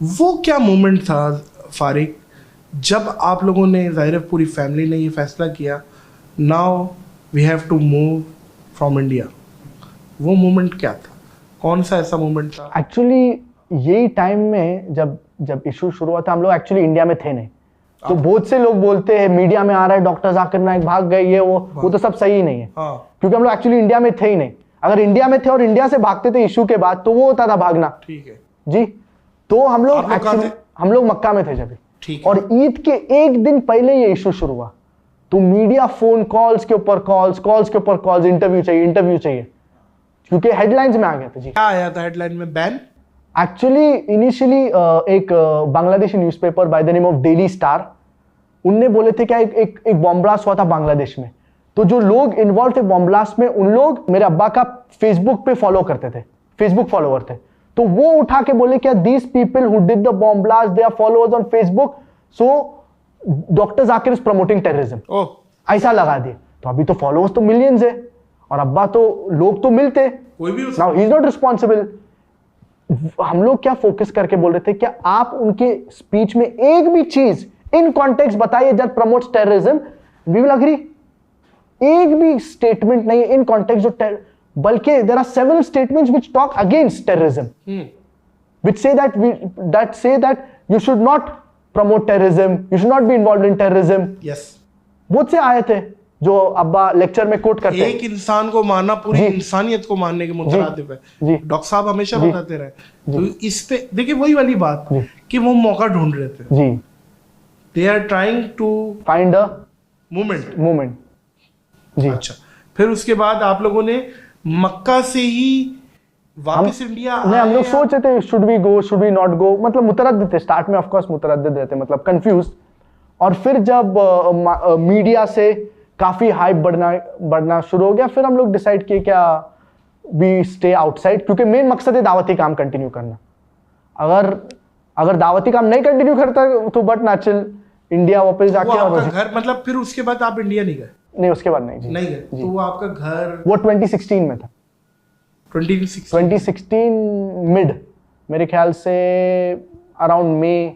वो क्या मोमेंट था फारिक जब आप लोगों ने, ज़ाहिर है पूरी फैमिली ने ये फैसला किया, now we have to move from India, वो मोमेंट क्या था? कौन सा ऐसा मोमेंट था? एक्चुअली यही टाइम में जब इशू शुरू हुआ था, हम लोग एक्चुअली इंडिया में थे नहीं। तो बहुत से लोग बोलते हैं मीडिया में आ रहा है डॉक्टर जाकिर नाइक भाग गए, ये वो तो सब सही नहीं है। क्योंकि हम लोग एक्चुअली इंडिया में थे ही नहीं। अगर इंडिया में थे और इंडिया से भागते थे इशू के बाद तो वो होता था भागना। ठीक है जी। तो हम लोग मक्का में थे जब, और ईद के एक दिन पहले ये इशू शुरू हुआ। तो मीडिया फोन कॉल्स के ऊपर कॉल्स के ऊपर कॉल्स, इंटरव्यू चाहिए, क्योंकि हेडलाइंस में आ गया था। जी, क्या आया था हेडलाइन में? बैन? एक्चुअली इनिशियली एक Bangladeshi newspaper by the name of daily star, उनने बोले थे कि एक बॉम्ब ब्लास्ट हुआ था बांग्लादेश में। तो जो लोग इन्वॉल्व थे बॉम्ब ब्लास्ट में, उन लोग मेरे अब्बा का फेसबुक पे फॉलो करते थे, फेसबुक फॉलोवर थे। तो वो उठा के बोले क्या these people who did the bomb blast they are followers on Facebook, so doctor Zakir is promoting terrorism, ऐसा लगा दिए। तो अभी तो फॉलोअर्स तो मिलियंस है और अब्बा तो लोग तो मिलते, now he is not responsible. हम लोग क्या फोकस करके बोल रहे थे, क्या आप उनके स्पीच में एक भी चीज इन कॉन्टेक्स्ट बताइए that promotes terrorism, we will agree. एक भी स्टेटमेंट नहीं है इन कॉन्टेक्स्ट जो बल्कि there are several statements which talk against terrorism, which say that you should not promote terrorism, you should not be involved in terrorism. Yes, बहुत से आए थे जो अब्बा लेक्चर में कोट करते हैं। एक इंसान को मारना पूरी इंसानियत को मारने के मुतरादिफ है। डॉक्टर साहब हमेशा बताते रहे। तो इस पे देखिए वही वाली बात कि वो मौका ढूंढ रहे थे। जी, they are trying to find a moment. जी। अच्छा, फिर उसके बाद आप लोगों ने मक्का से ही वापस इंडिया नहीं, हम लोग सोच रहे थे should we go should we not go, मतलब मुतरद्दिद थे स्टार्ट में, ऑफ कोर्स मुतरद्दिद रहते, मतलब कंफ्यूज। और फिर जब मीडिया से काफी हाइप बढ़ना शुरू हो गया, फिर हम लोग डिसाइड किए क्या वी स्टे आउटसाइड, क्योंकि मेन मकसद है दावती काम कंटिन्यू करना। अगर दावती काम नहीं कंटिन्यू करता तो बट नेचुरल इंडिया वापस जाके। आपका घर, मतलब फिर उसके बाद आप इंडिया नहीं गए? नहीं, उसके बाद नहीं। नहीं गए। तो वो आपका घर वो 2016 में था। 2016 मिड, मेरे ख्याल से अराउंड मई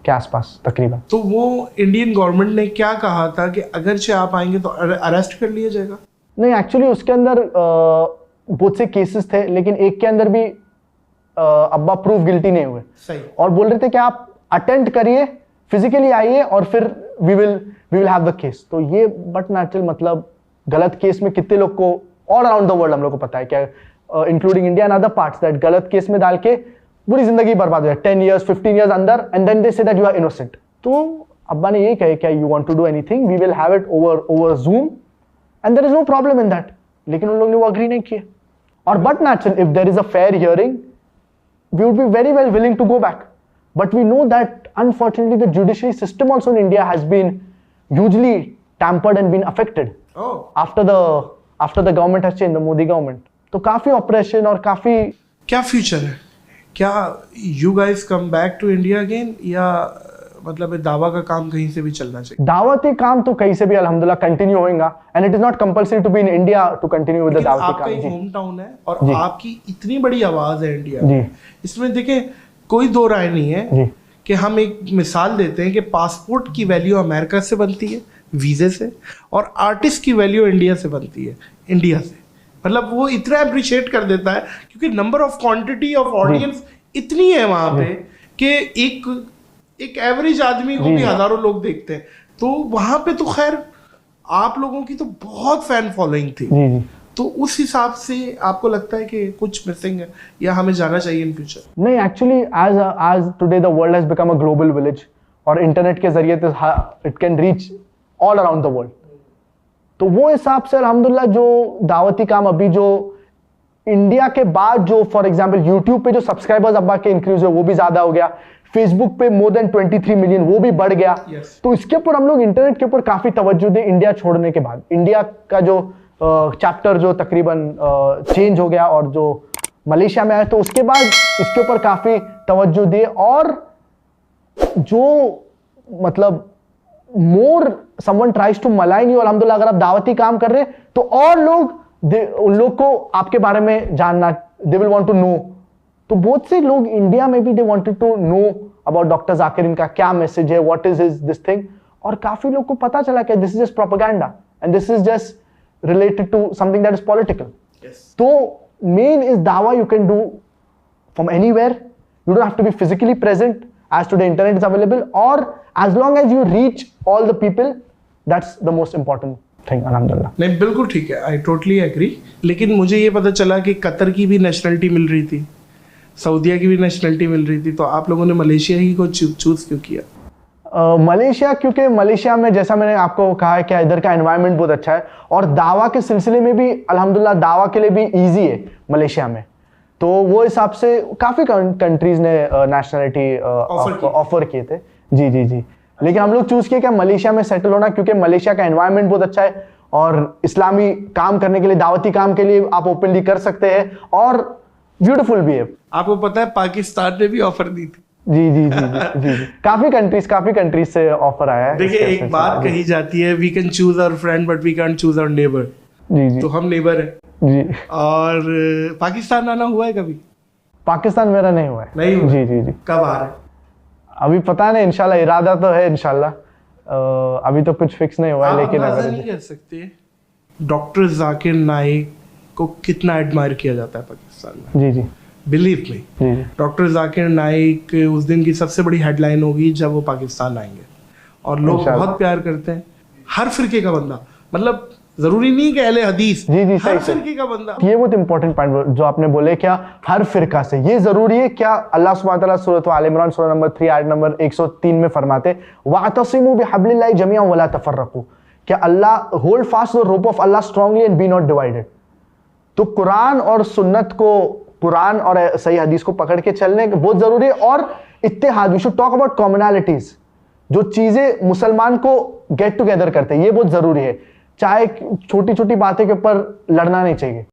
के आसपास तकरीबन। तो वो इंडियन गवर्नमेंट ने क्या कहा था कि अगरचे आप आएंगे तो अरेस्ट कर लिया जाएगा? नहीं, एक्चुअली उसके अंदर बहुत से केसेस थे, लेकिन एक के अंदर भी अब्बा प्रूफ गिल्टी नहीं हुए। सही। और बोल रहे थे कि आप अटेंड करिए, फिजिकली आइए और फिर we will have the case. तो ये बट नेचुरल, मतलब गलत केस में कितने लोग को ऑल अराउंड द वर्ल्ड हम लोग को पता है क्या, including India and other parts, that गलत केस में डाल के पूरी जिंदगी बर्बाद हो जाए, 10 years 15 years अंदर, and then they say that you are innocent. तो अब्बा ने यही कहा क्या you want to do anything, we will have it over Zoom and there is no problem in that. लेकिन उन लोगों ने वो अग्री नहीं किए। और but natural, if there is a fair hearing we would be very well willing to go back, but we know that unfortunately the judiciary system also in India has been hugely tampered and been affected after the government has changed, the Modi government. तो काफी operation और काफी। क्या future है? क्या you guys come back to India again, या मतलब दावा का काम कहीं से भी चलना चाहिए? दावती काम तो कहीं से भी अल्हम्दुलिल्लाह कंटिन्यू होएगा, and it is not compulsory to be in India to continue with the दावती काम। आपका होम टाउन है और आपकी इतनी बड़ी आवाज है इंडिया में, इसमें देखिए कोई दो राय नहीं है कि हम एक मिसाल देते हैं कि पासपोर्ट की वैल्यू अमेरिका से बनती है वीजे से, और आर्टिस्ट की वैल्यू इंडिया से बनती है इंडिया से। मतलब वो इतना अप्रिशिएट कर देता है क्योंकि number of quantity of audience इतनी है वहां पे कि एक एवरेज आदमी को भी हजारों लोग देखते हैं। तो वहां पे तो खैर आप लोगों की तो बहुत फैन फॉलोइंग थी। तो उस हिसाब से आपको लगता है कि कुछ मिसिंग है या हमें जाना चाहिए इन फ्यूचर? नहीं, actually as today the world has become a global village, और इंटरनेट के जरिए it can reach all around the world. तो वो हिसाब से अल्हम्दुलिल्लाह जो दावती काम अभी जो इंडिया के बाद जो फॉर एग्जांपल यूट्यूब पे जो सब्सक्राइबर्स अब्बा के इंक्रीज हुए वो भी ज्यादा हो गया, फेसबुक पे मोर देन 23 मिलियन वो भी बढ़ गया। तो इसके ऊपर हम लोग इंटरनेट के ऊपर काफी तवज्जो दे। इंडिया छोड़ने के बाद इंडिया का जो चैप्टर जो तकरीबन चेंज हो गया और जो मलेशिया में आया, तो उसके बाद इसके ऊपर काफी तवज्जो दे। और जो मतलब more someone tries to malign you, अल्हम्दुलिल्लाह अगर आप दावती काम कर रहे हैं तो और लोग उन लोग को आपके बारे में जानना, they will want to know तो बहुत से लोग इंडिया में भी they wanted to know about doctor Zakir, इनका क्या मैसेज है, व्हाट इज दिस थिंग, और काफी लोग को पता चला कि this is just propaganda and this is just related to something that is political. तो मेन इज दावा you can do from anywhere, you don't have to be physically present as today internet is available, or as long as you reach all the people, that's the most important thing। alhamdulillah। नहीं बिल्कुल ठीक है, I totally agree. लेकिन मुझे ये पता चला कि कतर की भी नेशनलिटी मिल रही थी, सऊदीया की भी नेशनलिटी मिल रही थी, तो आप लोगों ने मलेशिया ही को चूज क्यों किया? मलेशिया, क्योंकि मलेशिया में जैसा मैंने आपको कहा है कि इधर का एनवायरनमेंट बहुत अच्छा है, और दावा के सिलसिले में भी अल्हम्दुलिल्लाह दावा के लिए भी इजी है मलेशिया में। तो वो हिसाब से काफी कंट्रीज ने नेशनलिटी ऑफर किए थे। जी जी जी। लेकिन हम लोग चूज किए क्या मलेशिया में सेटल होना, क्योंकि मलेशिया का एनवायरनमेंट बहुत अच्छा है और इस्लामी काम करने के लिए, दावती काम के लिए आप ओपनली कर सकते हैं, और ब्यूटीफुल भी है। आपको पता है पाकिस्तान ने भी ऑफर दी थी। जी जी जी जी जी, जी। काफी कंट्रीज से ऑफर आया है। देखिए एक बात कही जाती है, we can choose our friend but we can't choose our neighbour. जी जी। तो हम नेबर है जी। और पाकिस्तान आना हुआ है कभी? पाकिस्तान मेरा नहीं हुआ है। नहीं हुआ? जी जी जी। कब आ रहा है? अभी पता नहीं, इंशाल्लाह इरादा तो है इंशाल्लाह, अभी तो कुछ फिक्स नहीं हुआ है। लेकिन अगर नहीं कर सकते डॉक्टर जाकिर नाइक को कितना एडमायर किया जाता है पाकिस्तान में। जी जी। बिलीव मी, जी जी। डॉक्टर जाकिर नाइक उस दिन की सबसे बड़ी हेडलाइन होगी जब वो पाकिस्तान आएंगे, और लोग इंशाल्लाह। बहुत प्यार करते हैं हर फिरके का बंदा, मतलब जरूरी नहीं कि अहले हदीस, जी जी, हर सही सही। फिरके का बंदा। ये बहुत इंपॉर्टेंट पॉइंट जो आपने बोले, क्या हर फिरका से ये जरूरी है? क्या अल्लाह सुब्हानहू व तआला सूरत आल इमरान सूरह नंबर 3 आयत नंबर 103 में फरमाते वातसिमू बिहब्लिल्लाहि जमीअन वला तफर्रकू, क्या Allah hold fast the rope of Allah strongly and be not divided. तो कुरान और सुन्नत को, कुरान और सही हदीस को पकड़ के चलने बहुत जरूरी है, और इत्तेहाद, we should talk about commonalities, जो चीजें मुसलमान को गेट टुगेदर करते हैं, ये बहुत जरूरी है। चाहे छोटी छोटी बातें के ऊपर लड़ना नहीं चाहिए।